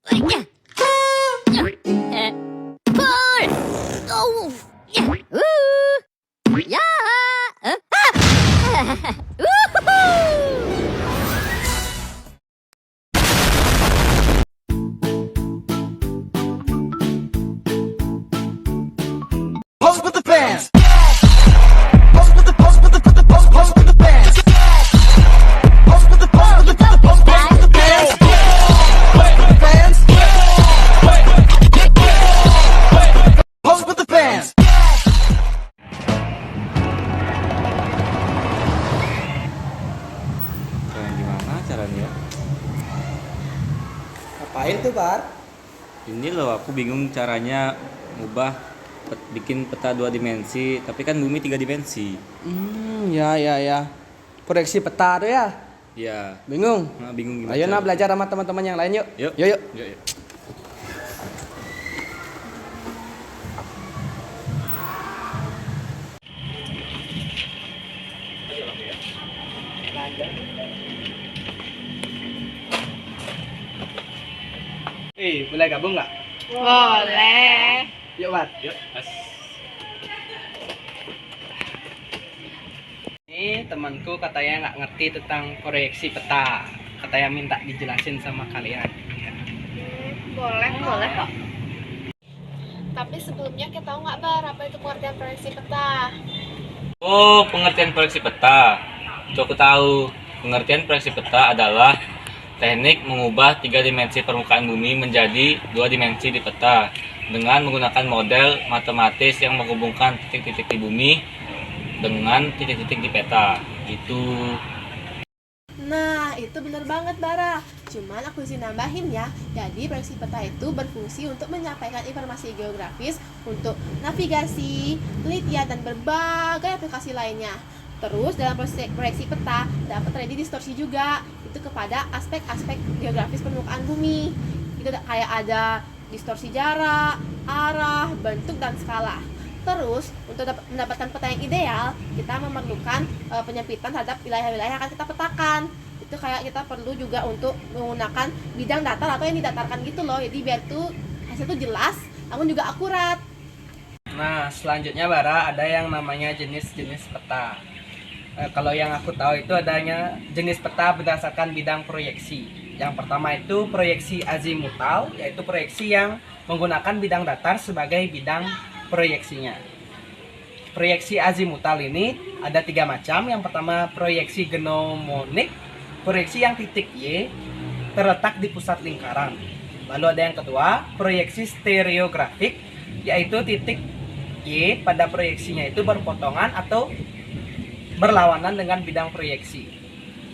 Pose with the fans. Pose with the pose with the pose with the fans. Pose with the pose with the pose with the fans. Fans. Pose with the fans. Gimana caranya? Ngapain tuh, Bar? Ini loh aku bingung caranya bikin peta 2 dimensi, tapi kan bumi 3 dimensi. Ya. Proyeksi peta tuh ya. Ya, Bingung? bingung gimana. Ayo nah caranya. belajar sama teman-teman yang lain yuk. Yuk. Yuk. Yuk. Boleh gabung nggak? Boleh. Yuk, Bar. Yuk. As. Ini temanku katanya nggak ngerti tentang proyeksi peta. Katanya minta dijelasin sama kalian. Boleh kok. Tapi sebelumnya kita tahu nggak Bar, apa itu pengertian proyeksi peta? Oh, pengertian proyeksi peta. Itu aku tahu. Pengertian proyeksi peta adalah teknik mengubah 3 dimensi permukaan bumi menjadi 2 dimensi di peta dengan menggunakan model matematis yang menghubungkan titik-titik di bumi dengan titik-titik di peta. Itu. Nah, itu bener banget, Bara. Cuman aku sih nambahin ya. Jadi, proyeksi peta itu berfungsi untuk menyampaikan informasi geografis untuk navigasi, penelitian, dan berbagai aplikasi lainnya. Terus, dalam proses proyeksi peta, dapat terjadi distorsi juga. Itu kepada aspek-aspek geografis permukaan bumi. Itu kayak ada distorsi jarak, arah, bentuk, dan skala. Terus, untuk mendapatkan peta yang ideal, kita memerlukan penyempitan terhadap wilayah-wilayah yang akan kita petakan. Itu kayak kita perlu juga untuk menggunakan bidang datar atau yang didatarkan gitu loh. Jadi biar tuh hasil tuh jelas, namun juga akurat. Nah, selanjutnya Bara ada yang namanya jenis-jenis peta. Kalau yang aku tahu itu adanya jenis peta berdasarkan bidang proyeksi. Yang pertama itu proyeksi azimutal, yaitu proyeksi yang menggunakan bidang datar sebagai bidang proyeksinya. Proyeksi azimutal ini ada 3 macam. Yang pertama proyeksi genomonik, proyeksi yang titik Y terletak di pusat lingkaran. Lalu ada yang kedua, proyeksi stereografik, yaitu titik Y pada proyeksinya itu berpotongan atau berlawanan dengan bidang proyeksi.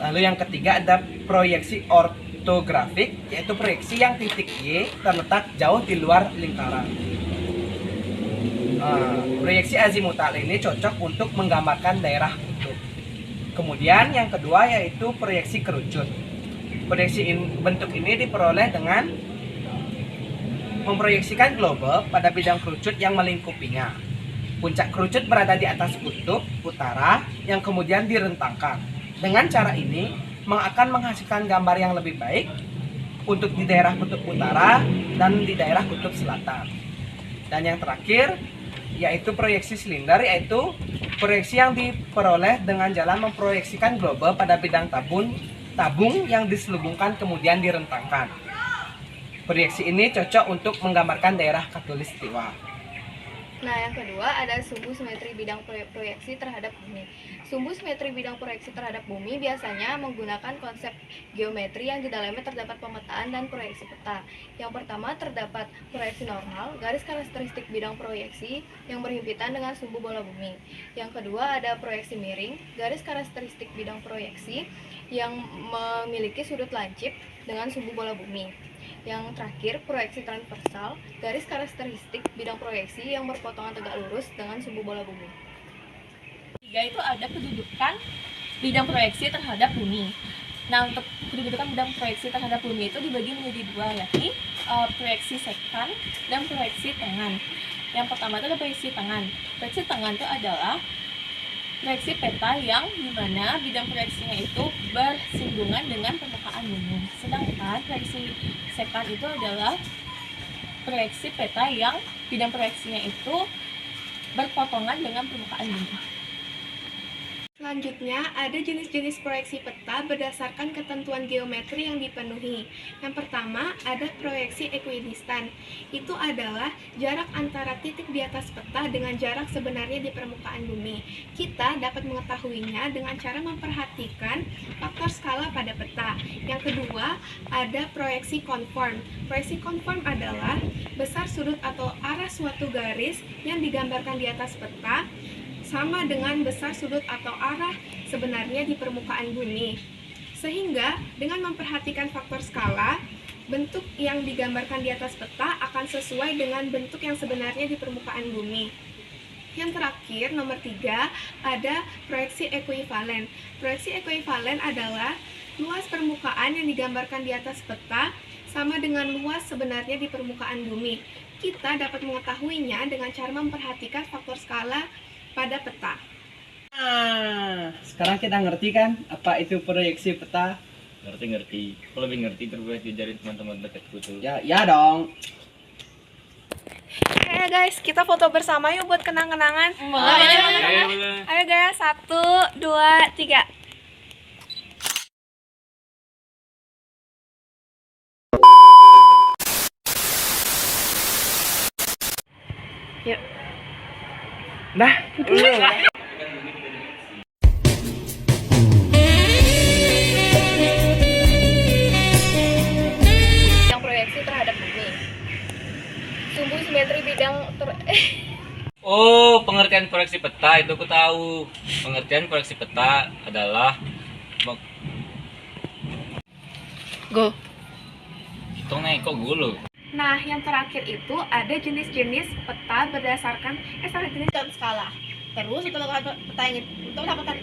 Lalu yang ketiga ada proyeksi ortografik, yaitu proyeksi yang titik Y terletak jauh di luar lingkaran. Proyeksi azimutal ini cocok untuk menggambarkan daerah kutub. Kemudian yang kedua yaitu proyeksi kerucut. Proyeksi bentuk ini diperoleh dengan memproyeksikan globe pada bidang kerucut yang melingkupinya. Puncak kerucut berada di atas kutub utara yang kemudian direntangkan. Dengan cara ini akan menghasilkan gambar yang lebih baik untuk di daerah kutub utara dan di daerah kutub selatan. Dan yang terakhir yaitu proyeksi silinder, yaitu proyeksi yang diperoleh dengan jalan memproyeksikan globe pada bidang tabung yang diselubungkan kemudian direntangkan. Proyeksi ini cocok untuk menggambarkan daerah khatulistiwa. Nah, yang kedua ada sumbu simetri bidang proyeksi terhadap bumi. Sumbu simetri bidang proyeksi terhadap bumi biasanya menggunakan konsep geometri yang di dalamnya terdapat pemetaan dan proyeksi peta. Yang pertama terdapat proyeksi normal, garis karakteristik bidang proyeksi yang berhimpitan dengan sumbu bola bumi. Yang kedua ada proyeksi miring, garis karakteristik bidang proyeksi yang memiliki sudut lancip dengan sumbu bola bumi. Yang terakhir, proyeksi transversal, garis karakteristik bidang proyeksi yang berpotongan tegak lurus dengan sumbu bola bumi. Tiga itu ada kedudukan bidang proyeksi terhadap bumi. Nah, untuk kedudukan bidang proyeksi terhadap bumi itu dibagi menjadi 2, yakni proyeksi sektan dan proyeksi tangan. Yang pertama itu ada proyeksi tangan. Proyeksi tangan itu adalah proyeksi peta yang dimana bidang proyeksinya itu bersinggungan dengan permukaan bumi. Sedangkan proyeksi sekan itu adalah proyeksi peta yang bidang proyeksinya itu berpotongan dengan permukaan bumi. Selanjutnya, ada jenis-jenis proyeksi peta berdasarkan ketentuan geometri yang dipenuhi. Yang pertama, ada proyeksi ekuidistan. Itu adalah jarak antara titik di atas peta dengan jarak sebenarnya di permukaan bumi. Kita dapat mengetahuinya dengan cara memperhatikan faktor skala pada peta. Yang kedua, ada proyeksi konform. Proyeksi konform adalah besar sudut atau arah suatu garis yang digambarkan di atas peta sama dengan besar sudut atau arah sebenarnya di permukaan bumi. Sehingga dengan memperhatikan faktor skala, bentuk yang digambarkan di atas peta akan sesuai dengan bentuk yang sebenarnya di permukaan bumi. Yang terakhir, nomor 3, ada proyeksi ekuivalen. Proyeksi ekuivalen adalah luas permukaan yang digambarkan di atas peta sama dengan luas sebenarnya di permukaan bumi. Kita dapat mengetahuinya dengan cara memperhatikan faktor skala pada peta. Nah, sekarang kita ngerti kan apa itu proyeksi peta? Ngerti. Aku lebih ngerti terus diajarin teman-teman dekatku tuh. Ya dong. Oke guys, kita foto bersama yuk buat kenang-kenangan. Boleh. Ayo guys, 1, 2, 3. Yuk. Nah, Bidang proyeksi terhadap bumi. Sumbu simetri bidang Oh, pengertian proyeksi peta itu aku tahu. Pengertian proyeksi peta adalah Go. hitung nih kok dulu. Nah, yang terakhir itu ada jenis-jenis peta berdasarkan jenis dan skala. Terus untuk melakukan peta yang untuk mendapatkan